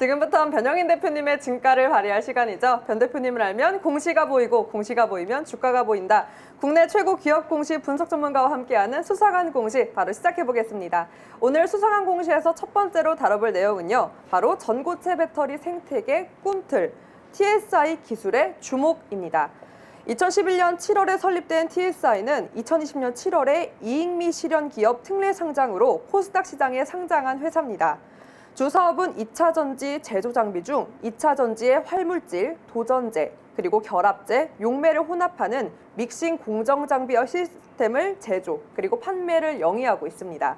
지금부터는 변영인 대표님의 진가를 발휘할 시간이죠. 변 대표님을 알면 공시가 보이고 공시가 보이면 주가가 보인다. 국내 최고 기업 공시 분석 전문가와 함께하는 수사관 공시 바로 시작해 보겠습니다. 오늘 수사관 공시에서 첫 번째로 다뤄볼 내용은요. 바로 전고체 배터리 생태계 꿈틀 TSI 기술의 주목입니다. 2011년 7월에 설립된 TSI는 2020년 7월에 이익미 실현 기업 특례 상장으로 코스닥 시장에 상장한 회사입니다. 주 사업은 2차 전지 제조 장비 중 2차 전지의 활물질, 도전제, 그리고 결합제, 용매를 혼합하는 믹싱 공정 장비와 시스템을 제조, 그리고 판매를 영위하고 있습니다.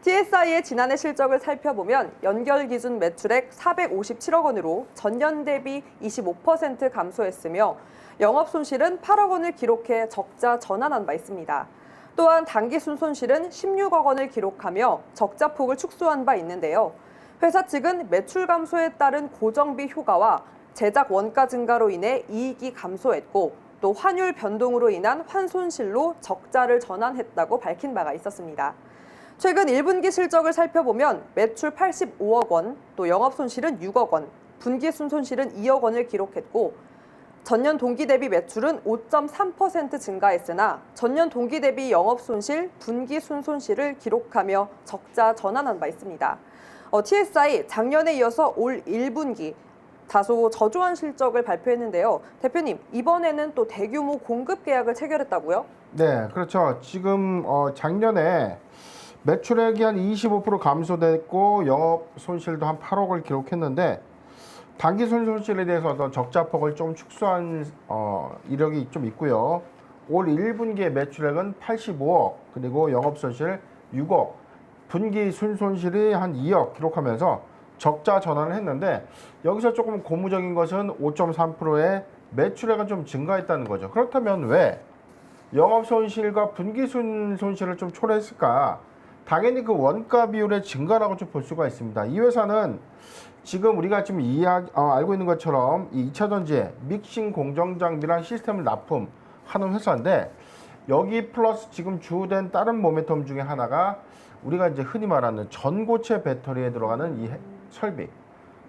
TSI의 지난해 실적을 살펴보면 연결 기준 매출액 457억 원으로 전년 대비 25% 감소했으며 영업 손실은 8억 원을 기록해 적자 전환한 바 있습니다. 또한 당기 순손실은 16억 원을 기록하며 적자 폭을 축소한 바 있는데요. 회사 측은 매출 감소에 따른 고정비 휴가와 제작 원가 증가로 인해 이익이 감소했고 또 환율 변동으로 인한 환손실로 적자를 전환했다고 밝힌 바가 있었습니다. 최근 1분기 실적을 살펴보면 매출 85억 원, 또 영업 손실은 6억 원, 분기 순손실은 2억 원을 기록했고 전년 동기 대비 매출은 5.3% 증가했으나 전년 동기 대비 영업 손실, 분기 순손실을 기록하며 적자 전환한 바 있습니다. TSI 작년에 이어서 올 1분기 다소 저조한 실적을 발표했는데요. 대표님, 이번에는 또 대규모 공급 계약을 체결했다고요? 네, 그렇죠. 지금 작년에 매출액이 한 25% 감소됐고 영업 손실도 한 8억을 기록했는데 단기 손실에 대해서 어떤 적자폭을 좀 축소한 이력이 좀 있고요. 올 1분기의 매출액은 85억, 그리고 영업 손실 6억, 분기 순손실이 한 2억 기록하면서 적자 전환을 했는데 여기서 조금 고무적인 것은 5.3%의 매출액은 좀 증가했다는 거죠. 그렇다면 왜 영업 손실과 분기 순손실을 좀 초래했을까? 당연히 그 원가 비율의 증가라고 좀 볼 수가 있습니다. 이 회사는 지금 우리가 지금 알고 있는 것처럼 이 2차 전지에 믹싱 공정 장비란 시스템을 납품하는 회사인데 여기 플러스 지금 주된 다른 모멘텀 중에 하나가 우리가 이제 흔히 말하는 전고체 배터리에 들어가는 이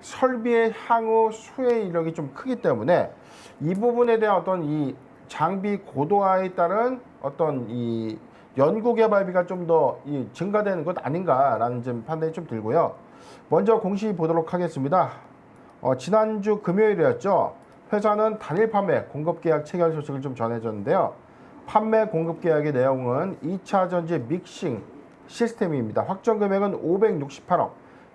설비의 향후 수혜 이력이 좀 크기 때문에 이 부분에 대한 어떤 이 장비 고도화에 따른 어떤 이 연구 개발비가 좀 더 증가되는 것 아닌가라는 좀 판단이 좀 들고요. 먼저 공시 보도록 하겠습니다. 지난주 금요일이었죠. 회사는 단일 판매 공급 계약 체결 소식을 좀 전해줬는데요. 판매 공급 계약의 내용은 2차 전지 믹싱 시스템입니다. 확정 금액은 568억.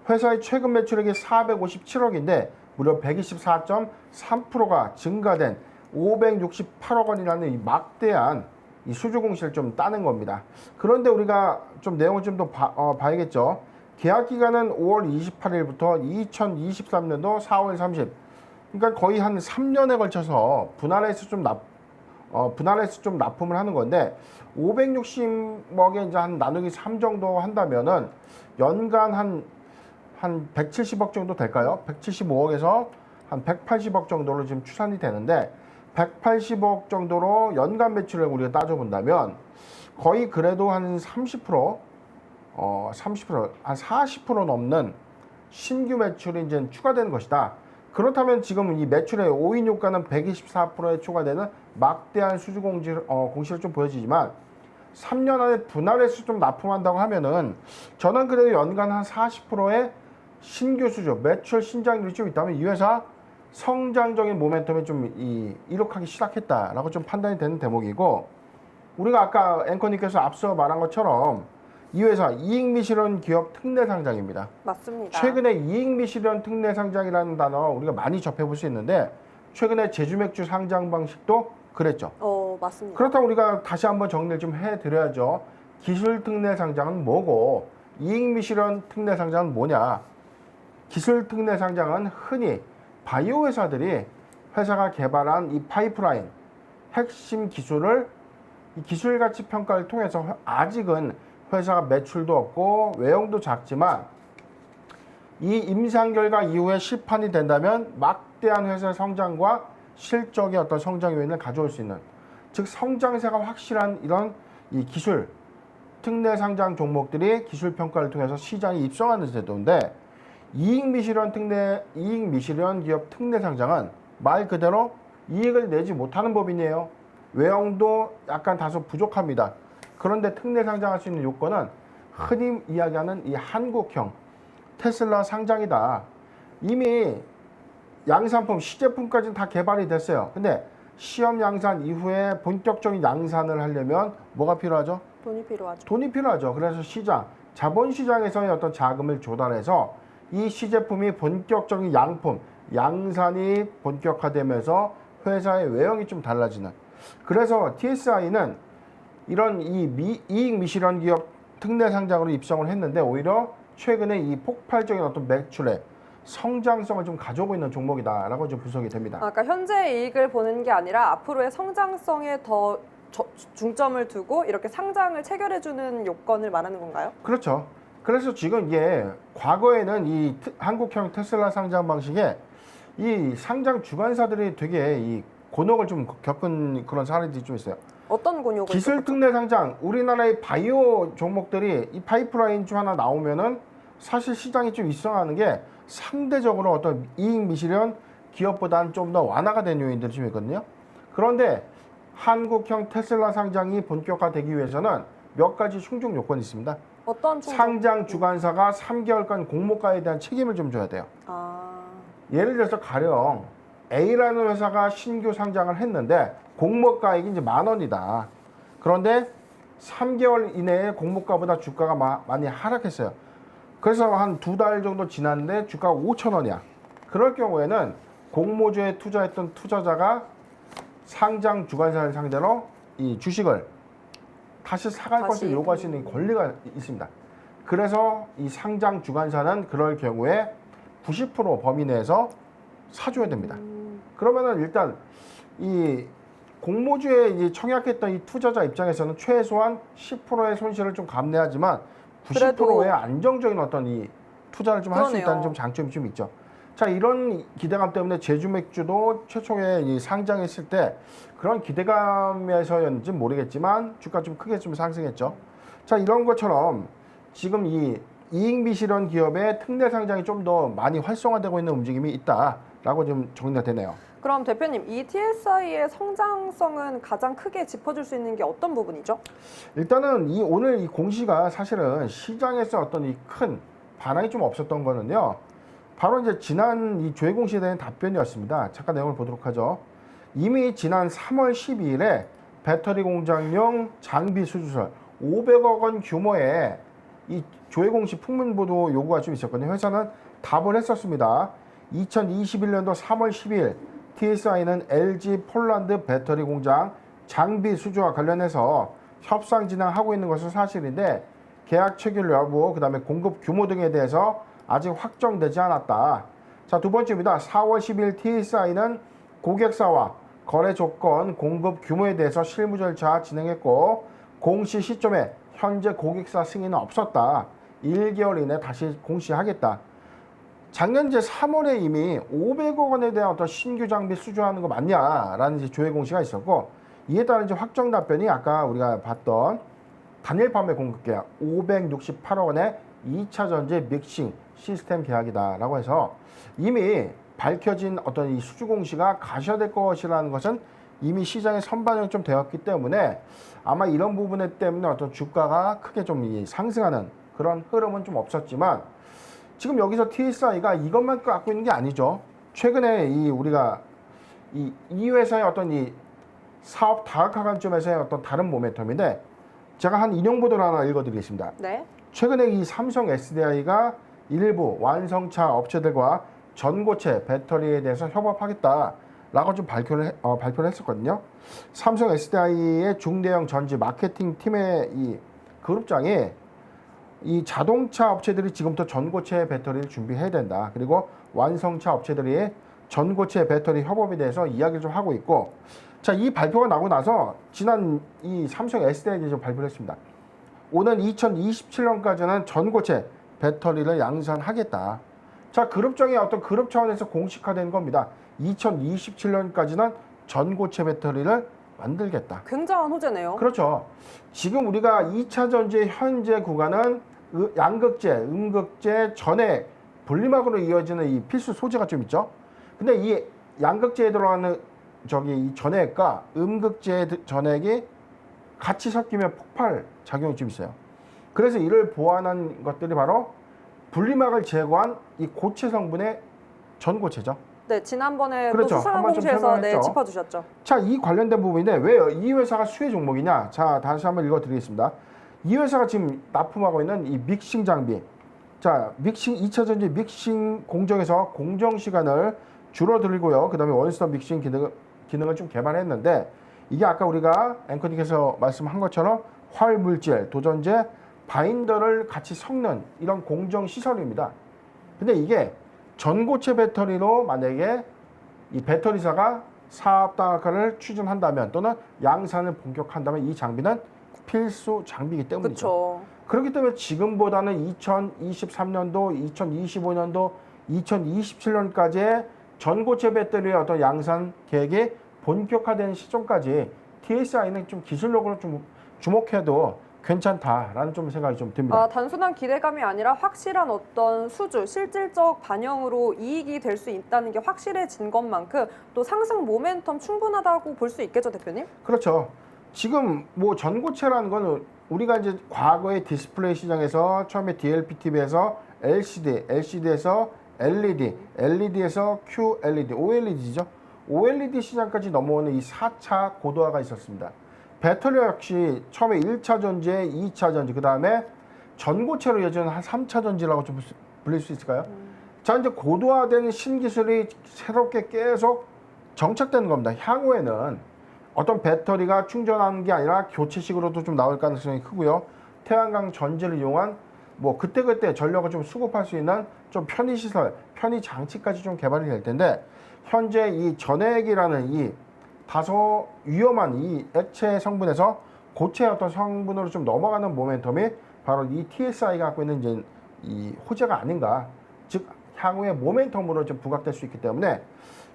회사의 최근 매출액이 457억인데 무려 124.3%가 증가된 568억 원이라는 이 막대한 이 수주 공시를 좀 따는 겁니다. 그런데 우리가 좀 내용을 좀 더 봐야겠죠. 계약 기간은 5월 28일부터 2023년도 4월 30일. 그러니까 거의 한 3년에 걸쳐서 분할해서 좀 납품을 하는 건데 560억에 이제 한 나누기 3 정도 한다면은 연간 한 170억 정도 될까요? 175억에서 한 180억 정도로 지금 추산이 되는데 180억 정도로 연간 매출을 우리가 따져본다면 거의 그래도 한 30%, 한 40% 넘는 신규 매출이 이제 추가되는 것이다. 그렇다면 지금 이 매출의 5인 효과는 124%에 추가되는 막대한 수주 공시를 좀 보여지지만 3년 안에 분할해서 좀 납품한다고 하면은 저는 그래도 연간 한 40%의 신규 수주, 매출 신장률이 좀 있다면 이 회사 성장적인 모멘텀이 좀 이룩하기 시작했다라고 좀 판단이 되는 대목이고 우리가 아까 앵커님께서 앞서 말한 것처럼 이 회사 이익미실현 기업 특례 상장입니다. 맞습니다. 최근에 이익미실현 특례 상장이라는 단어 우리가 많이 접해볼 수 있는데 최근에 제주맥주 상장 방식도 그랬죠. 맞습니다. 그렇다면 우리가 다시 한번 정리를 좀 해드려야죠. 기술 특례 상장은 뭐고 이익미실현 특례 상장은 뭐냐? 기술 특례 상장은 흔히 바이오 회사들이 회사가 개발한 이 파이프라인 핵심 기술을 이 기술 가치 평가를 통해서 아직은 회사가 매출도 없고 외형도 작지만 이 임상 결과 이후에 시판이 된다면 막대한 회사의 성장과 실적의 어떤 성장 요인을 가져올 수 있는 즉 성장세가 확실한 이런 이 기술 특례 상장 종목들이 기술 평가를 통해서 시장에 입성하는 제도인데 이익미실현 기업 특례 상장은 말 그대로 이익을 내지 못하는 법인이에요. 외형도 약간 다소 부족합니다. 그런데 특례 상장할 수 있는 요건은 흔히 이야기하는 이 한국형 테슬라 상장이다. 이미 양산품, 시제품까지는 다 개발이 됐어요. 근데 시험 양산 이후에 본격적인 양산을 하려면 뭐가 필요하죠? 돈이 필요하죠. 돈이 필요하죠. 그래서 시장, 자본시장에서의 어떤 자금을 조달해서 이 시제품이 본격적인 양품, 양산이 본격화되면서 회사의 외형이 좀 달라지는. 그래서 TSI는 이런 이익 미실현 기업 특례 상장으로 입성을 했는데 오히려 최근에 이 폭발적인 어떤 매출액, 성장성을 좀 가져오고 있는 종목이다라고 좀 분석이 됩니다. 그러니까 현재의 이익을 보는 게 아니라 앞으로의 성장성에 더 중점을 두고 이렇게 상장을 체결해주는 요건을 말하는 건가요? 그렇죠. 그래서 지금 이게 과거에는 이 한국형 테슬라 상장 방식에 이 상장 주관사들이 되게 이 곤혹을 좀 겪은 그런 사례들이 좀 있어요. 어떤 곤욕을 기술 특례 상장, 우리나라의 바이오 종목들이 이 파이프라인 중 하나 나오면은 사실 시장이 좀 입성하는 게 상대적으로 어떤 이익 미실현 기업보다는 좀 더 완화가 된 요인들이 좀 있거든요. 그런데 한국형 테슬라 상장이 본격화되기 위해서는 몇 가지 충족 요건이 있습니다. 어떤 상장 주관사가 3개월간 공모가에 대한 책임을 좀 져야 돼요. 예를 들어서 가령 A라는 회사가 신규 상장을 했는데 공모가액이 이제 10,000원이다. 그런데 3개월 이내에 공모가보다 주가가 많이 하락했어요. 그래서 한 2달 정도 지났는데 주가가 5,000원이야. 그럴 경우에는 공모주에 투자했던 투자자가 상장 주관사를 상대로 이 주식을 다시 사갈 것을 요구할 수 있는 권리가 있습니다. 그래서 이 상장 주관사는 그럴 경우에 90% 범위 내에서 사줘야 됩니다. 그러면은 일단 이 공모주에 이제 청약했던 이 투자자 입장에서는 최소한 10%의 손실을 좀 감내하지만 90%의 안정적인 어떤 이 투자를 좀 할 수 있다는 좀 장점이 좀 있죠. 자, 이런 기대감 때문에 제주 맥주도 최초에 이 상장했을 때 그런 기대감에서였는지 모르겠지만 주가 좀 크게 좀 상승했죠. 자, 이런 것처럼 지금 이 이익 미실현 기업의 특례 상장이 좀 더 많이 활성화되고 있는 움직임이 있다라고 좀 정리가 되네요. 그럼 대표님, 이 TSI의 성장성은 가장 크게 짚어줄 수 있는 게 어떤 부분이죠? 일단은 오늘 이 공시가 사실은 시장에서 어떤 이 큰 반응이 좀 없었던 거는요. 바로 이제 지난 이 조회 공시에 대한 답변이었습니다. 잠깐 내용을 보도록 하죠. 이미 지난 3월 12일에 배터리 공장용 장비 수주설 500억 원 규모의 이 조회 공시 풍문 보도 요구가 좀 있었거든요. 회사는 답을 했었습니다. 2021년도 3월 10일 TSI는 LG 폴란드 배터리 공장 장비 수주와 관련해서 협상 진행하고 있는 것은 사실인데 계약 체결 여부, 그다음에 공급 규모 등에 대해서 아직 확정되지 않았다. 자, 두 번째입니다. 4월 10일 TSI는 고객사와 거래 조건, 공급 규모에 대해서 실무 절차 진행했고 공시 시점에 현재 고객사 승인은 없었다. 1개월 이내 다시 공시하겠다. 작년 이제 3월에 이미 500억 원에 대한 어떤 신규 장비 수주하는 거 맞냐라는 이제 조회 공시가 있었고 이에 따른 이제 확정 답변이 아까 우리가 봤던 단일 판매 공급 계약 568억 원의 2차 전지 믹싱 시스템 계약이다라고 해서 이미 밝혀진 어떤 이 수주 공시가 가셔야될 것이라는 것은 이미 시장에 선반영이 좀 되었기 때문에 아마 이런 부분 때문에 어떤 주가가 크게 좀 상승하는 그런 흐름은 좀 없었지만 지금 여기서 TSI가 이것만 갖고 있는 게 아니죠. 최근에 우리가 이 회사의 어떤 이 사업 다각화 관점에서의 어떤 다른 모멘텀인데 제가 한 인용 보도를 하나 읽어드리겠습니다. 네. 최근에 이 삼성 SDI가 일부 완성차 업체들과 전고체 배터리에 대해서 협업하겠다라고 좀 발표를 했었거든요. 삼성 SDI의 중대형 전지 마케팅 팀의 이 그룹장이 이 자동차 업체들이 지금부터 전고체 배터리를 준비해야 된다. 그리고 완성차 업체들이 전고체 배터리 협업에 대해서 이야기를 좀 하고 있고, 자, 이 발표가 나고 나서 지난 이 삼성 SDI에 좀 발표를 했습니다. 오는 2027년까지는 전고체 배터리를 양산하겠다. 자, 그룹장의 어떤 그룹 차원에서 공식화된 겁니다. 2027년까지는 전고체 배터리를 만들겠다. 굉장한 호재네요. 그렇죠. 지금 우리가 2차 전지의 현재 구간은 양극재, 음극재, 전해 분리막으로 이어지는 이 필수 소재가 좀 있죠. 근데 이 양극재에 들어가는 이 전액과 음극재의 전액이 같이 섞이면 폭발 작용이 좀 있어요. 그래서 이를 보완한 것들이 바로 분리막을 제거한 이 고체 성분의 전고체죠. 네, 지난번에 그렇죠. 또 수상한 한번 좀 공시에서 설명했죠. 짚어주셨죠. 자, 이 관련된 부분인데 왜 이 회사가 수혜 종목이냐? 자, 다시 한번 읽어드리겠습니다. 이 회사가 지금 납품하고 있는 이 믹싱 장비. 자, 믹싱 2차 전지 믹싱 공정에서 공정 시간을 줄어들고요. 그다음에 원스톱 믹싱 기능을 좀 개발했는데 이게 아까 우리가 앵커님께서 말씀한 것처럼 활물질, 도전제, 바인더를 같이 섞는 이런 공정 시설입니다. 근데 이게 전고체 배터리로 만약에 이 배터리사가 사업 다각화를 추진한다면 또는 양산을 본격한다면 이 장비는 필수 장비이기 때문이죠. 그렇죠. 그렇기 때문에 지금보다는 2023년도, 2025년도, 2027년까지의 전고체 배터리의 어떤 양산 계획이 본격화된 시점까지 TSI는 좀 기술력으로 좀 주목해도 괜찮다라는 좀 생각이 좀 듭니다. 단순한 기대감이 아니라 확실한 어떤 수주, 실질적 반영으로 이익이 될 수 있다는 게 확실해진 것만큼 또 상승 모멘텀 충분하다고 볼 수 있겠죠, 대표님? 그렇죠. 지금 뭐 전고체라는 거는 우리가 이제 과거의 디스플레이 시장에서 처음에 DLP-TV에서 LCD, LCD에서 LED, LED에서 QLED, OLED죠. OLED 시장까지 넘어오는 이 4차 고도화가 있었습니다. 배터리 역시 처음에 1차 전지, 2차 전지, 그 다음에 전고체로 이어지는 한 3차 전지라고 좀 불릴 수 있을까요? 자, 이제 고도화된 신기술이 새롭게 계속 정착되는 겁니다. 향후에는 어떤 배터리가 충전하는 게 아니라 교체식으로도 좀 나올 가능성이 크고요. 태양광 전지를 이용한 뭐 그때그때 전력을 좀 수급할 수 있는 좀 편의시설, 편의장치까지 좀 개발이 될 텐데 현재 이 전액이라는 이 다소 위험한 이 액체 성분에서 고체 어떤 성분으로 좀 넘어가는 모멘텀이 바로 이 TSI가 갖고 있는 이제 이 호재가 아닌가. 즉 향후에 모멘텀으로 좀 부각될 수 있기 때문에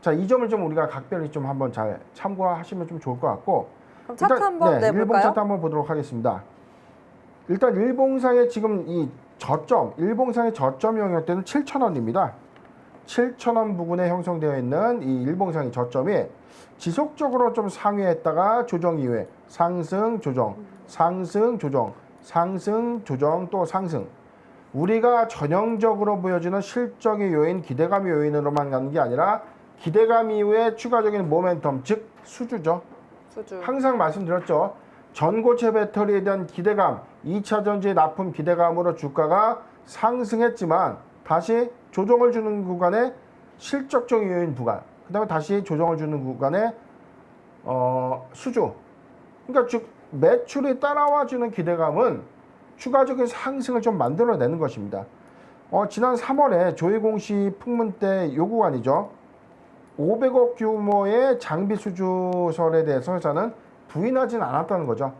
자, 이 점을 좀 우리가 각별히 좀 한번 잘 참고하시면 좀 좋을 것 같고. 그럼 차트 한번 내볼까요? 일봉 차트 한번 보도록 하겠습니다. 일단 일봉상의 지금 이 저점, 일봉상의 저점 영역대는 7,000원입니다. 7,000원 부근에 형성되어 있는 이 일봉상의 저점이 지속적으로 좀 상회했다가 조정 이후에 상승, 조정, 상승, 조정, 상승, 조정, 또 상승. 우리가 전형적으로 보여지는 실적의 요인, 기대감의 요인으로만 가는 게 아니라 기대감 이후에 추가적인 모멘텀, 즉 수주죠. 수주. 항상 말씀드렸죠. 전고체 배터리에 대한 기대감, 2차 전지 납품 기대감으로 주가가 상승했지만 다시 조정을 주는 구간에 실적적 요인 부간, 그 다음에 다시 조정을 주는 구간에 수주. 그러니까 즉 매출이 따라와주는 기대감은 추가적인 상승을 좀 만들어내는 것입니다. 지난 3월에 조회 공시 풍문 때 요 구간이죠. 500억 규모의 장비 수주설에 대해서 회사는 부인하진 않았다는 거죠.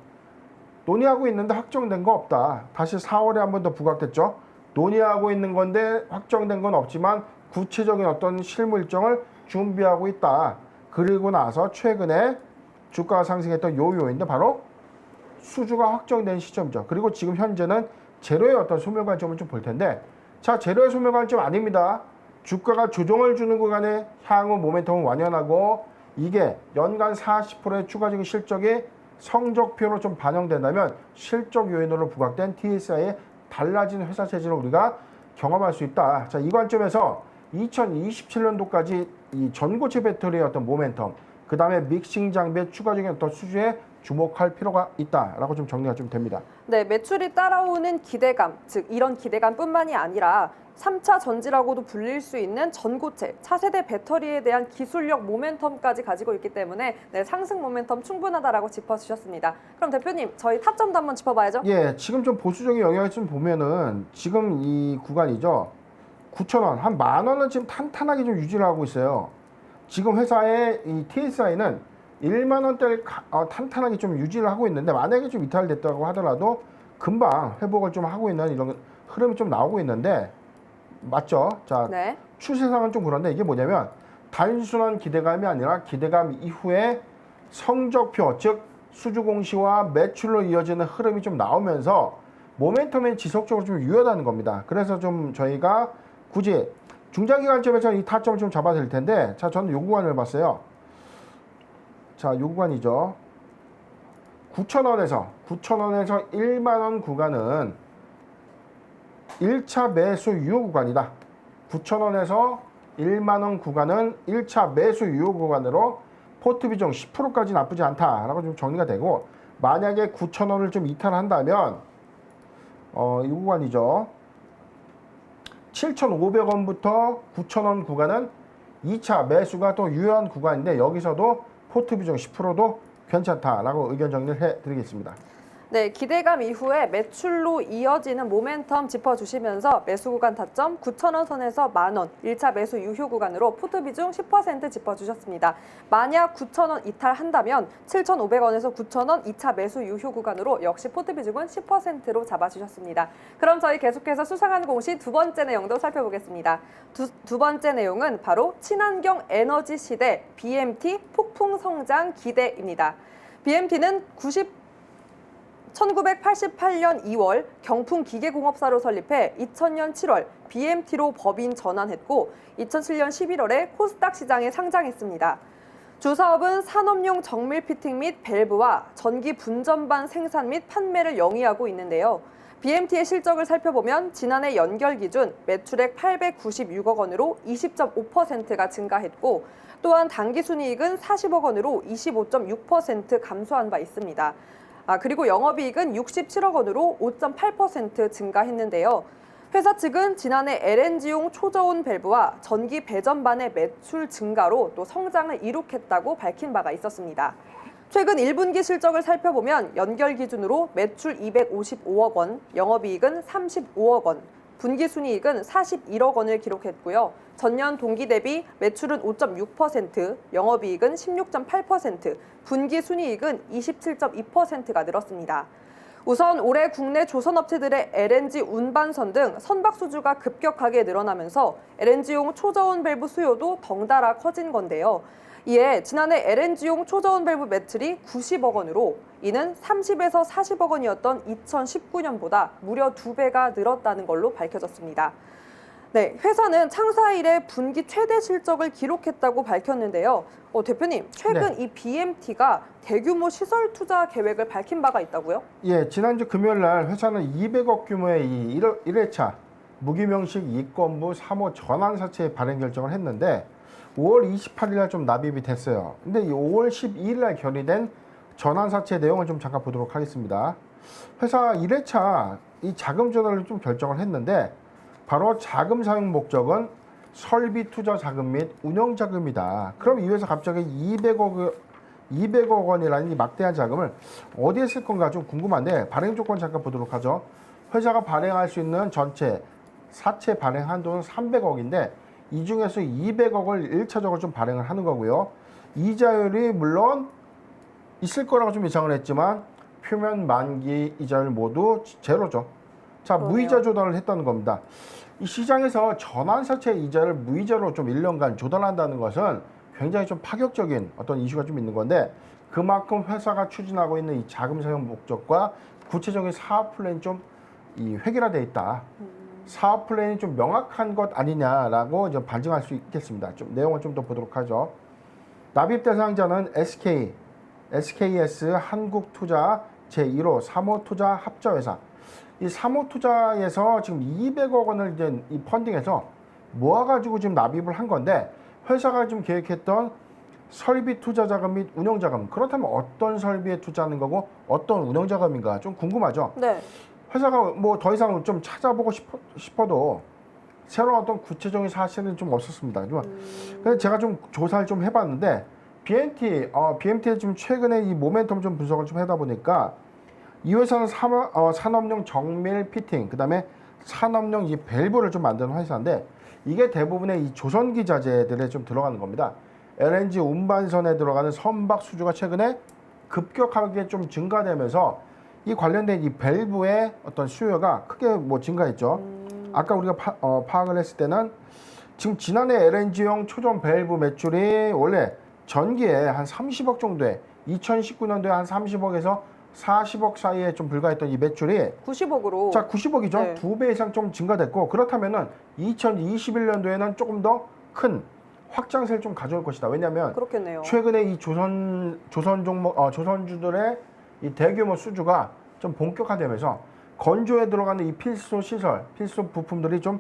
논의하고 있는데 확정된 거 없다. 다시 4월에 한 번 더 부각됐죠. 논의하고 있는 건데 확정된 건 없지만 구체적인 어떤 실무 일정을 준비하고 있다. 그리고 나서 최근에 주가가 상승했던 요 요인도 바로 수주가 확정된 시점이죠. 그리고 지금 현재는 제로의 어떤 소멸관점을 좀 볼 텐데, 자, 제로의 소멸관점 아닙니다. 주가가 조정을 주는 구간에 향후 모멘텀은 완연하고 이게 연간 40%의 추가적인 실적이 성적표로 좀 반영된다면 실적 요인으로 부각된 TSI의 달라진 회사 체질을 우리가 경험할 수 있다. 자, 이 관점에서 2027년도까지 이 전고체 배터리의 어떤 모멘텀, 그 다음에 믹싱 장비의 추가적인 어떤 수주에 주목할 필요가 있다라고 좀 정리가 좀 됩니다. 네, 매출이 따라오는 기대감, 즉 이런 기대감뿐만이 아니라 3차 전지라고도 불릴 수 있는 전고체, 차세대 배터리에 대한 기술력 모멘텀까지 가지고 있기 때문에 네, 상승 모멘텀 충분하다라고 짚어주셨습니다. 그럼 대표님, 저희 타점도 한번 짚어봐야죠. 예, 지금 좀 보수적인 영역을 좀 보면은 지금 이 구간이죠. 9,000원, 한 10,000원은 지금 탄탄하게 좀 유지를 하고 있어요. 지금 회사의 이 TSI는 1만 원대를 탄탄하게 좀 유지를 하고 있는데 만약에 좀 이탈됐다고 하더라도 금방 회복을 좀 하고 있는 이런 흐름이 좀 나오고 있는데 맞죠? 자, 네. 추세상은 좀 그런데 이게 뭐냐면 단순한 기대감이 아니라 기대감 이후에 성적표, 즉 수주 공시와 매출로 이어지는 흐름이 좀 나오면서 모멘텀이 지속적으로 좀 유효하다는 겁니다. 그래서 좀 저희가 굳이 중장기관점에서 이 타점을 좀 잡아야 될 텐데, 자, 저는 요 구간을 봤어요. 자, 요 구간이죠. 9,000원에서 1만 원 구간은 1차 매수 유효 구간이다. 9,000원에서 1만 원 구간은 1차 매수 유효 구간으로 포트 비중 10%까지 나쁘지 않다라고 좀 정리가 되고, 만약에 9,000원을 좀 이탈한다면 이 구간이죠. 7,500원부터 9,000원 구간은 2차 매수가 또 유효한 구간인데, 여기서도 포트 비중 10%도 괜찮다라고 의견 정리를 해드리겠습니다. 네, 기대감 이후에 매출로 이어지는 모멘텀 짚어주시면서 매수 구간 타점 9,000원 선에서 만원, 1차 매수 유효 구간으로 포트 비중 10% 짚어주셨습니다. 만약 9,000원 이탈한다면 7,500원에서 9,000원 2차 매수 유효 구간으로 역시 포트 비중은 10%로 잡아주셨습니다. 그럼 저희 계속해서 수상한 공시 두 번째 내용도 살펴보겠습니다. 두 번째 내용은 바로 친환경 에너지 시대 BMT 폭풍 성장 기대입니다. BMT는 1988년 2월 경풍기계공업사로 설립해 2000년 7월 BMT로 법인 전환했고 2007년 11월에 코스닥 시장에 상장했습니다. 주 사업은 산업용 정밀 피팅 및 밸브와 전기 분전반 생산 및 판매를 영위하고 있는데요. BMT의 실적을 살펴보면 지난해 연결 기준 매출액 896억 원으로 20.5%가 증가했고, 또한 당기순이익은 40억 원으로 25.6% 감소한 바 있습니다. 그리고 영업이익은 67억 원으로 5.8% 증가했는데요. 회사 측은 지난해 LNG용 초저온 밸브와 전기 배전반의 매출 증가로 또 성장을 이룩했다고 밝힌 바가 있었습니다. 최근 1분기 실적을 살펴보면 연결 기준으로 매출 255억 원, 영업이익은 35억 원, 분기순이익은 41억 원을 기록했고요. 전년 동기 대비 매출은 5.6%, 영업이익은 16.8%, 분기순이익은 27.2%가 늘었습니다. 우선 올해 국내 조선업체들의 LNG 운반선 등 선박 수주가 급격하게 늘어나면서 LNG용 초저온 밸브 수요도 덩달아 커진 건데요. 이에 지난해 LNG용 초저온 밸브 매출이 90억 원으로 이는 30에서 40억 원이었던 2019년보다 무려 2배가 늘었다는 걸로 밝혀졌습니다. 네, 회사는 창사 이래 분기 최대 실적을 기록했다고 밝혔는데요. 대표님, 최근 이 BMT가 대규모 시설 투자 계획을 밝힌 바가 있다고요? 예, 지난주 금요일 날 회사는 200억 규모의 이 1회차 무기명식 이권부 3호 전환사채 발행 결정을 했는데 5월 28일 날 좀 납입이 됐어요. 근데 이 5월 12일 날 결의된 전환사채 내용을 좀 잠깐 보도록 하겠습니다. 회사 1회차 이 자금 조달을 좀 결정을 했는데, 바로 자금 사용 목적은 설비 투자 자금 및 운영 자금이다. 그럼 이 회사 갑자기 200억 원이라는 이 막대한 자금을 어디에 쓸 건가 좀 궁금한데, 발행 조건 잠깐 보도록 하죠. 회사가 발행할 수 있는 전체 사채 발행 한도는 300억인데 이 중에서 200억을 1차적으로 좀 발행을 하는 거고요. 이자율이 물론 있을 거라고 좀 예상을 했지만 표면 만기 이자율 모두 제로죠. 자, 그러네요. 무이자 조달을 했다는 겁니다. 이 시장에서 전환사채 이자를 무이자로 좀 1년간 조달한다는 것은 굉장히 좀 파격적인 어떤 이슈가 좀 있는 건데, 그만큼 회사가 추진하고 있는 이 자금 사용 목적과 구체적인 사업 플랜이 좀 이 획일화되어 있다. 사업 플랜이 좀 명확한 것 아니냐라고 이제 반증할 수 있겠습니다. 좀 내용을 좀 더 보도록 하죠. 납입 대상자는 SKS 한국투자 제1호 3호 투자 합자회사. 이 3호 투자에서 지금 200억 원을 이제 이 펀딩해서 모아가지고 지금 납입을 한 건데, 회사가 지금 계획했던 설비 투자 자금 및 운영 자금, 그렇다면 어떤 설비에 투자하는 거고 어떤 운영 자금인가 좀 궁금하죠. 네. 회사가 뭐 더 이상 좀 찾아보고 싶어도 새로운 어떤 구체적인 사실은 좀 없었습니다. 그래서 제가 좀 조사를 좀 해봤는데, BMT에 지금 최근에 이 모멘텀 좀 분석을 좀 하다 보니까 이 회사는 산업용 정밀 피팅, 그다음에 산업용 이 밸브를 좀 만드는 회사인데, 이게 대부분의 이 조선기 자재들에 좀 들어가는 겁니다. LNG 운반선에 들어가는 선박 수주가 최근에 급격하게 좀 증가되면서 이 관련된 이 밸브의 어떤 수요가 크게 뭐 증가했죠. 아까 우리가 파악을 했을 때는 지금 지난해 LNG용 초전 밸브 매출이 원래 전기에 한 30억 정도에 2019년도에 한 30억에서 40억 사이에 좀 불과했던 이 매출이 90억으로. 자 90억이죠. 네. 2배 이상 좀 증가됐고 그렇다면은 2021년도에는 조금 더 큰 확장세를 좀 가져올 것이다. 왜냐하면 그렇겠네요. 최근에 이 조선 종목 조선주들의 이 대규모 수주가 좀 본격화되면서 건조에 들어가는 이 필수 시설, 필수 부품들이 좀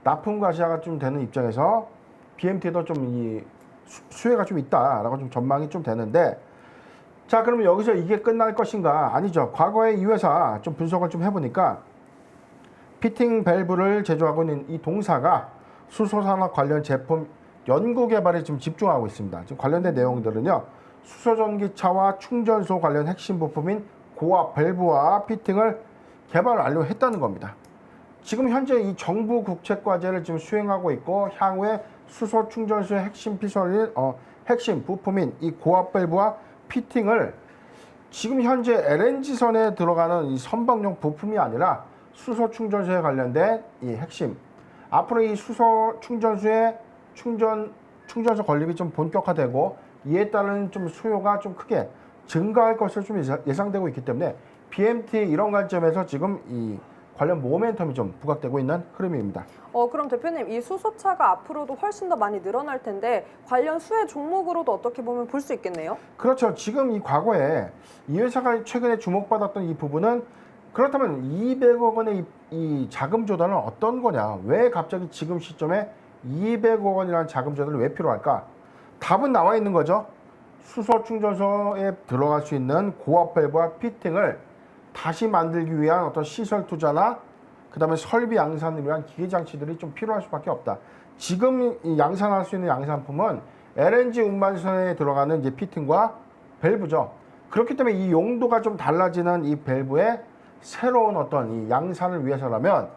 납품과시화가 좀 되는 입장에서 BMT도 좀 이 수혜가 좀 있다라고 좀 전망이 좀 되는데 자 그러면 여기서 이게 끝날 것인가? 아니죠. 과거에 이 회사 좀 분석을 좀 해보니까 피팅 밸브를 제조하고 있는 이 동사가 수소산업 관련 제품 연구 개발에 지금 집중하고 있습니다. 지금 관련된 내용들은요. 수소전기차와 충전소 관련 핵심 부품인 고압 밸브와 피팅을 개발 완료했다는 겁니다. 지금 현재 이 정부 국책 과제를 지금 수행하고 있고 향후에 수소 충전소의 핵심 피설인 핵심 부품인 이 고압 밸브와 피팅을 지금 현재 LNG선에 들어가는 이 선박용 부품이 아니라 수소 충전소에 관련된 이 핵심 앞으로 이 수소 충전소의 충전소 건립이 좀 본격화되고 이에 따른 좀 수요가 좀 크게 증가할 것으로 좀 예상되고 있기 때문에 BMT 이런 관점에서 지금 이 관련 모멘텀이 좀 부각되고 있는 흐름입니다. 그럼 대표님, 이 수소차가 앞으로도 훨씬 더 많이 늘어날 텐데 관련 수혜 종목으로도 어떻게 보면 볼 수 있겠네요? 그렇죠. 지금 이 과거에 이 회사가 최근에 주목받았던 이 부분은 그렇다면 200억 원의 이 자금 조달은 어떤 거냐? 왜 갑자기 지금 시점에 200억 원이라는 자금 조달이 왜 필요할까? 답은 나와 있는 거죠. 수소 충전소에 들어갈 수 있는 고압 밸브와 피팅을 다시 만들기 위한 어떤 시설 투자나 그다음에 설비 양산을 위한 기계 장치들이 좀 필요할 수밖에 없다. 지금 이 양산할 수 있는 양산품은 LNG 운반선에 들어가는 이제 피팅과 밸브죠. 그렇기 때문에 이 용도가 좀 달라지는 이 밸브의 새로운 어떤 이 양산을 위해서라면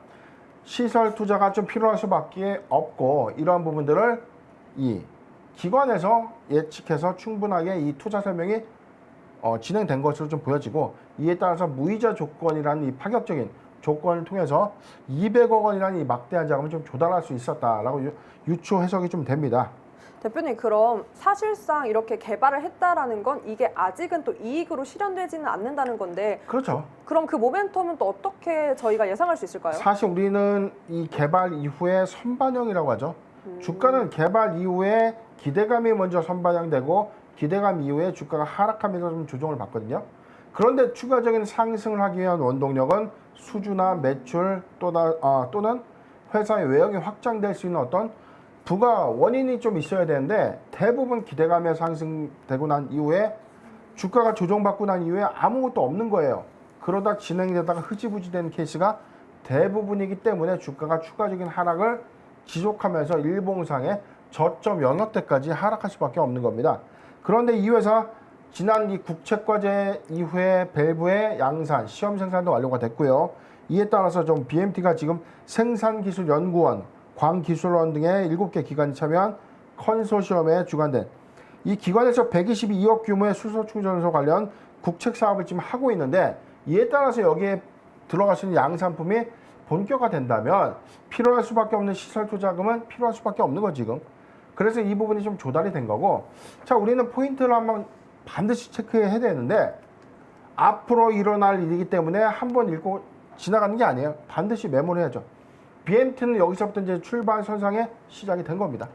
시설 투자가 좀 필요할 수밖에 없고 이러한 부분들을 이 기관에서 예측해서 충분하게 이 투자 설명이 진행된 것으로 좀 보여지고 이에 따라서 무이자 조건이라는 이 파격적인 조건을 통해서 200억 원이라는 이 막대한 자금을 좀 조달할 수 있었다라고 유추 해석이 좀 됩니다. 대표님, 그럼 사실상 이렇게 개발을 했다라는 건 이게 아직은 또 이익으로 실현되지는 않는다는 건데 그렇죠. 그럼 그 모멘텀은 또 어떻게 저희가 예상할 수 있을까요? 사실 우리는 이 개발 이후에 선반영이라고 하죠. 주가는 개발 이후에 기대감이 먼저 선반영되고 기대감 이후에 주가가 하락하면서 좀 조정을 받거든요. 그런데 추가적인 상승을 하기 위한 원동력은 수주나 매출 또는 회사의 외형이 확장될 수 있는 어떤 부가 원인이 좀 있어야 되는데 대부분 기대감에 상승되고 난 이후에 주가가 조정받고 난 이후에 아무것도 없는 거예요. 그러다 진행되다가 흐지부지 되는 케이스가 대부분이기 때문에 주가가 추가적인 하락을 지속하면서 일봉상의 저점 영역대까지 하락할 수밖에 없는 겁니다. 그런데 이 회사 지난 이 국책과제 이후에 밸브의 양산, 시험 생산도 완료가 됐고요. 이에 따라서 좀 BMT가 지금 생산기술연구원, 광기술원 등의 7개 기관이 참여한 컨소시엄에 주관된 이 기관에서 122억 규모의 수소 충전소 관련 국책 사업을 지금 하고 있는데 이에 따라서 여기에 들어갈 수 있는 양산품이 본격화된다면 필요할 수밖에 없는 시설 투자금은 필요할 수밖에 없는 거 지금. 그래서 이 부분이 좀 조달이 된 거고 자 우리는 포인트를 한번 반드시 체크해야 되는데 앞으로 일어날 일이기 때문에 한번 읽고 지나가는 게 아니에요. 반드시 메모를 해야죠. BMT는 여기서부터 이제 출발선상에 시작이 된 겁니다.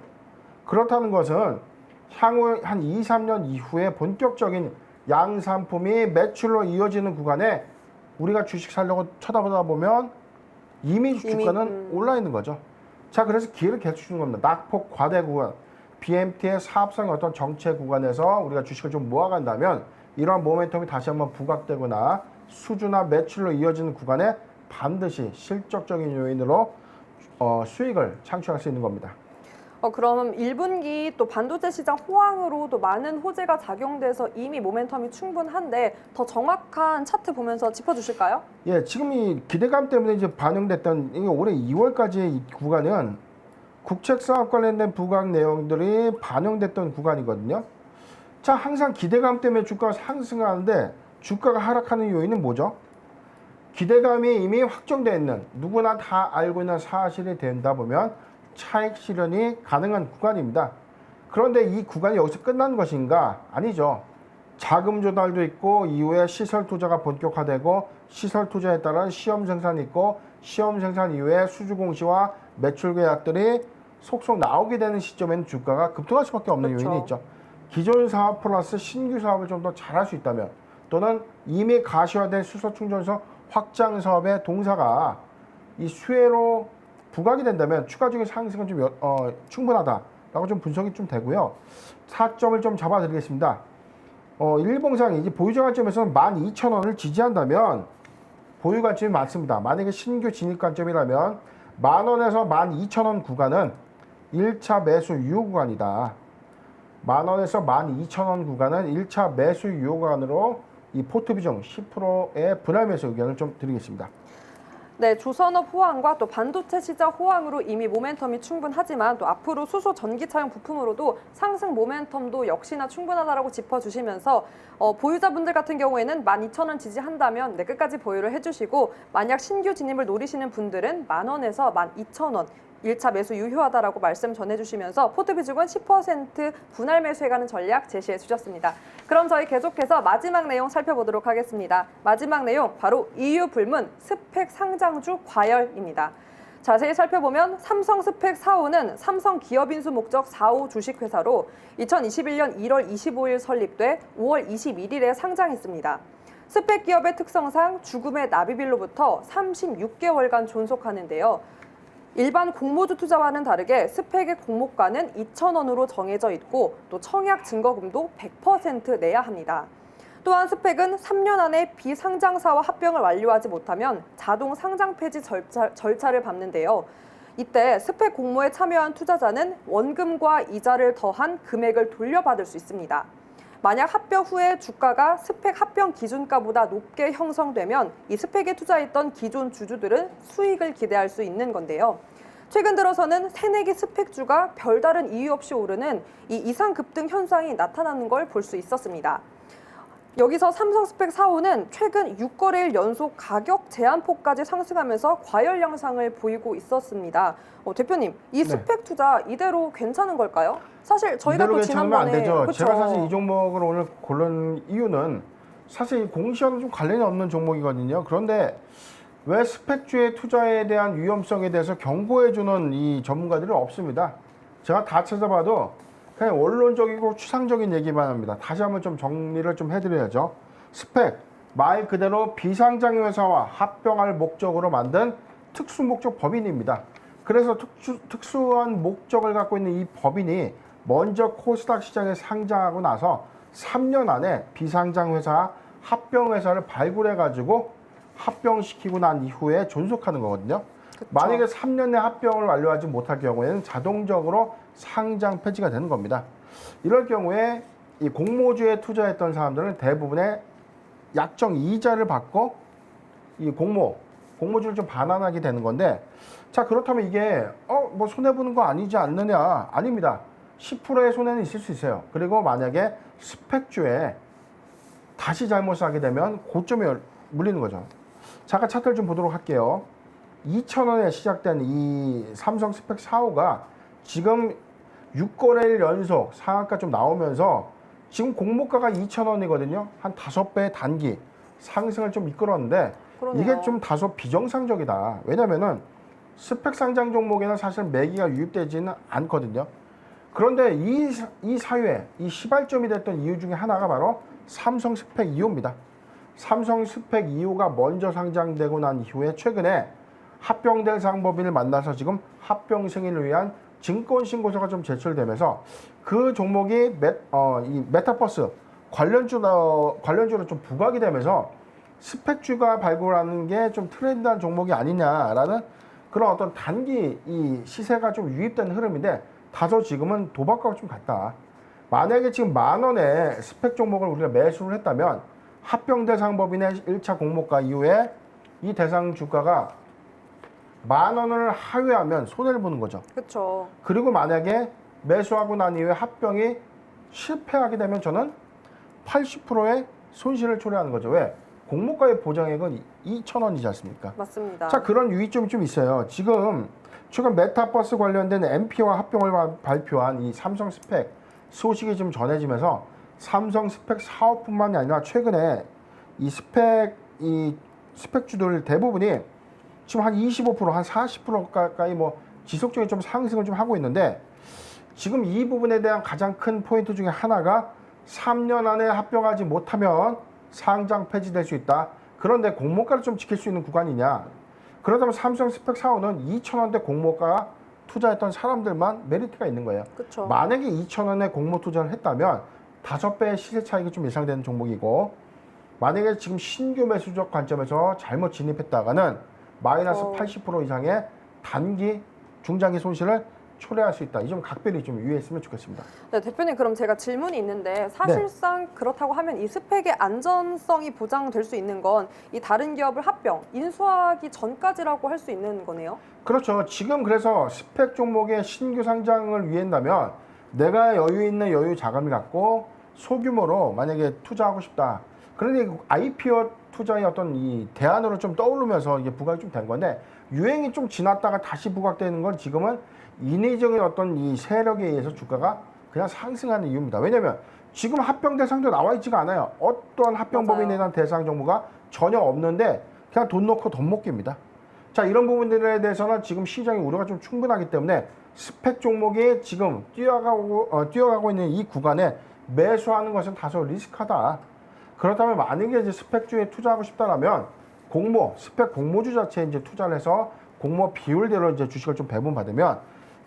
그렇다는 것은 향후 한 2, 3년 이후에 본격적인 양산품이 매출로 이어지는 구간에 우리가 주식 살려고 쳐다보다 보면 이미 주가는 올라 있는 거죠. 자, 그래서 기회를 계속 주는 겁니다. 낙폭 과대 구간, BMT의 사업성 어떤 정체 구간에서 우리가 주식을 좀 모아간다면 이러한 모멘텀이 다시 한번 부각되거나 수주나 매출로 이어지는 구간에 반드시 실적적인 요인으로 수익을 창출할 수 있는 겁니다. 그럼 1분기 또 반도체 시장 호황으로도 많은 호재가 작용돼서 이미 모멘텀이 충분한데 더 정확한 차트 보면서 짚어주실까요? 예, 지금 이 기대감 때문에 이제 반영됐던 이게 올해 2월까지의 이 구간은 국책 사업 관련된 부각 내용들이 반영됐던 구간이거든요. 자, 항상 기대감 때문에 주가가 상승하는데 주가가 하락하는 요인은 뭐죠? 기대감이 이미 확정되어 있는 누구나 다 알고 있는 사실이 된다 보면 차익 실현이 가능한 구간입니다. 그런데 이 구간이 여기서 끝난 것인가? 아니죠. 자금 조달도 있고 이후에 시설 투자가 본격화되고 시설 투자에 따른 시험 생산이 있고 시험 생산 이후에 수주 공시와 매출 계약들이 속속 나오게 되는 시점에는 주가가 급등할 수밖에 없는 그렇죠. 요인이 있죠. 기존 사업 플러스 신규 사업을 좀 더 잘할 수 있다면 또는 이미 가시화된 수소 충전소 확장 사업의 동사가 이 수혜로 부각이 된다면 추가적인 상승은 좀 충분하다라고 좀 분석이 좀 되고요. 타점을 좀 잡아드리겠습니다. 일봉상 이제 보유자 관점에서는 12,000원을 지지한다면 보유 관점이 많습니다. 만약에 신규 진입 관점이라면 10,000원에서 12,000원 구간은 1차 매수 유효 구간이다. 10,000원에서 12,000원 구간은 1차 매수 유효 구간으로 이 포트 비중 10%의 분할 매수 의견을 좀 드리겠습니다. 네, 조선업 호황과 또 반도체 시장 호황으로 이미 모멘텀이 충분하지만 또 앞으로 수소 전기차용 부품으로도 상승 모멘텀도 역시나 충분하다라고 짚어주시면서 보유자분들 같은 경우에는 12,000원 지지한다면 네, 끝까지 보유를 해주시고 만약 신규 진입을 노리시는 분들은 10,000원에서 12,000원 1차 매수 유효하다라고 말씀 전해주시면서 포트 비중은 10% 분할 매수해가는 전략 제시해 주셨습니다. 그럼 저희 계속해서 마지막 내용 살펴보도록 하겠습니다. 마지막 내용 바로 EU 불문 스펙 상장주 과열입니다. 자세히 살펴보면 삼성 스펙 4호는 삼성 기업인수 목적 4호 주식회사로 2021년 1월 25일 설립돼 5월 21일에 상장했습니다. 스펙 기업의 특성상 죽음의 나비빌로부터 36개월간 존속하는데요. 일반 공모주 투자와는 다르게 스펙의 공모가는 2,000원으로 정해져 있고 또 청약 증거금도 100% 내야 합니다. 또한 스펙은 3년 안에 비상장사와 합병을 완료하지 못하면 자동 상장 폐지 절차를 밟는데요. 이때 스펙 공모에 참여한 투자자는 원금과 이자를 더한 금액을 돌려받을 수 있습니다. 만약 합병 후에 주가가 스펙 합병 기준가보다 높게 형성되면 이 스펙에 투자했던 기존 주주들은 수익을 기대할 수 있는 건데요. 최근 들어서는 새내기 스펙주가 별다른 이유 없이 오르는 이 이상 급등 현상이 나타나는 걸 볼 수 있었습니다. 여기서 삼성 스펙 4호는 최근 6거래일 연속 가격 제한폭까지 상승하면서 과열 양상을 보이고 있었습니다. 대표님, 이 스펙 투자 이대로 괜찮은 걸까요? 사실 저희가 또 괜찮으면 안 되죠. 그쵸? 제가 사실 이 종목을 오늘 고른 이유는 사실 공시와는 좀 관련이 없는 종목이거든요. 그런데 왜 스펙주의 투자에 대한 위험성에 대해서 경고해주는 이 전문가들이 없습니다. 제가 다 찾아봐도 그냥 원론적이고 추상적인 얘기만 합니다. 다시 한번 좀 정리를 좀 해드려야죠. 스펙, 말 그대로 비상장 회사와 합병할 목적으로 만든 특수목적 법인입니다. 그래서 특수한 목적을 갖고 있는 이 법인이 먼저 코스닥 시장에 상장하고 나서 3년 안에 비상장 회사, 합병 회사를 발굴해가지고 합병시키고 난 이후에 존속하는 거거든요. 그쵸. 만약에 3년 내 합병을 완료하지 못할 경우에는 자동적으로 상장 폐지가 되는 겁니다. 이럴 경우에 이 공모주에 투자했던 사람들은 대부분의 약정 이자를 받고 이 공모주를 좀 반환하게 되는 건데, 자, 그렇다면 이게 뭐 손해 보는 거 아니지 않느냐? 아닙니다. 10%의 손해는 있을 수 있어요. 그리고 만약에 스펙주에 다시 잘못 사게 되면 고점에 물리는 거죠. 잠깐 차트를 좀 보도록 할게요. 2,000원에 시작된 이 삼성 스펙 4호가 지금 6거래일 연속 상한가 좀 나오면서 지금 공모가가 2,000원이거든요. 한 5배의 단기 상승을 좀 이끌었는데, 그러네요. 이게 좀 다소 비정상적이다. 왜냐면은 스펙 상장 종목에는 사실 매기가 유입되지는 않거든요. 그런데 이 사유에 이 시발점이 됐던 이유 중에 하나가 바로 삼성 스펙 2호입니다. 삼성 스펙 2호가 먼저 상장되고 난 이후에 최근에 합병될 상법인을 만나서 지금 합병 승인을 위한 증권 신고서가 좀 제출되면서 그 종목이 이 메타버스 관련주로 좀 부각이 되면서 스펙주가 발굴하는 게 좀 트렌드한 종목이 아니냐라는 그런 어떤 단기 이 시세가 좀 유입된 흐름인데, 다소 지금은 도박과 좀 같다. 만약에 지금 10,000원에 스펙 종목을 우리가 매수를 했다면 합병 대상 법인의 1차 공모가 이후에 이 대상 주가가 10,000원을 하회하면 손해를 보는 거죠. 그렇죠. 그리고 만약에 매수하고 난 이후에 합병이 실패하게 되면 저는 80%의 손실을 초래하는 거죠. 왜? 공모가의 보장액은 2,000원이지 않습니까? 맞습니다. 자, 그런 유의점이 좀 있어요. 지금 최근 메타버스 관련된 MP와 합병을 발표한 이 삼성 스펙 소식이 좀 전해지면서 삼성 스펙 사업뿐만이 아니라 최근에 이 스펙주들 대부분이 지금 한 25%, 한 40% 가까이 뭐 지속적인 좀 상승을 좀 하고 있는데, 지금 이 부분에 대한 가장 큰 포인트 중에 하나가 3년 안에 합병하지 못하면 상장 폐지될 수 있다. 그런데 공모가를 좀 지킬 수 있는 구간이냐? 그렇다면 삼성 스펙 사호는 2,000원대 공모가 투자했던 사람들만 메리트가 있는 거예요. 그쵸. 만약에 2,000원에 공모 투자를 했다면 5배의 시세 차익이 좀 예상되는 종목이고, 만약에 지금 신규 매수적 관점에서 잘못 진입했다가는 마이너스 80% 이상의 단기, 중장기 손실을 초래할 수 있다. 이 점 각별히 좀 유의했으면 좋겠습니다. 네, 대표님, 그럼 제가 질문이 있는데 사실상 그렇다고 하면 이 스펙의 안전성이 보장될 수 있는 건 이 다른 기업을 합병, 인수하기 전까지라고 할 수 있는 거네요? 그렇죠. 지금 그래서 스펙 종목의 신규 상장을 위한다면 내가 여유 있는 여유 자금을 갖고 소규모로 만약에 투자하고 싶다. 그런데 IPO 투자의 어떤 이 대안으로 좀 떠오르면서 이게 부각이 좀 된 건데, 유행이 좀 지났다가 다시 부각되는 건 지금은 인위적인 어떤 이 세력에 의해서 주가가 그냥 상승하는 이유입니다. 왜냐하면 지금 합병 대상도 나와 있지가 않아요. 어떠한 합병 법인에 대한 대상 정보가 전혀 없는데 그냥 돈 넣고 돈 먹기입니다. 자, 이런 부분들에 대해서는 지금 시장의 우려가 좀 충분하기 때문에 스펙 종목이 지금 뛰어가고 있는 이 구간에 매수하는 것은 다소 리스크하다. 그렇다면 만약에 이제 스펙주에 투자하고 싶다라면 스펙 공모주 자체에 이제 투자를 해서 공모 비율대로 이제 주식을 좀 배분받으면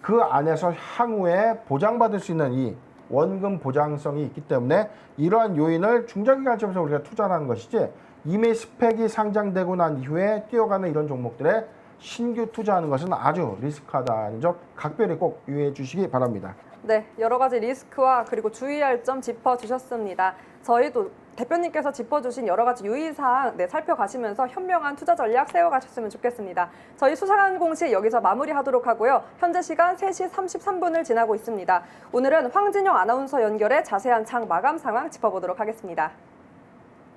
그 안에서 향후에 보장받을 수 있는 이 원금 보장성이 있기 때문에 이러한 요인을 중장기 관점에서 우리가 투자하는 것이지, 이미 스펙이 상장되고 난 이후에 뛰어가는 이런 종목들에 신규 투자하는 것은 아주 리스크하다는 점 각별히 꼭 유의해 주시기 바랍니다. 네, 여러 가지 리스크와 그리고 주의할 점 짚어주셨습니다. 저희도 대표님께서 짚어주신 여러 가지 유의사항 살펴가시면서 현명한 투자 전략 세워가셨으면 좋겠습니다. 저희 수사관 공시 여기서 마무리하도록 하고요. 현재 시간 3시 33분을 지나고 있습니다. 오늘은 황진영 아나운서 연결해 자세한 장 마감 상황 짚어보도록 하겠습니다.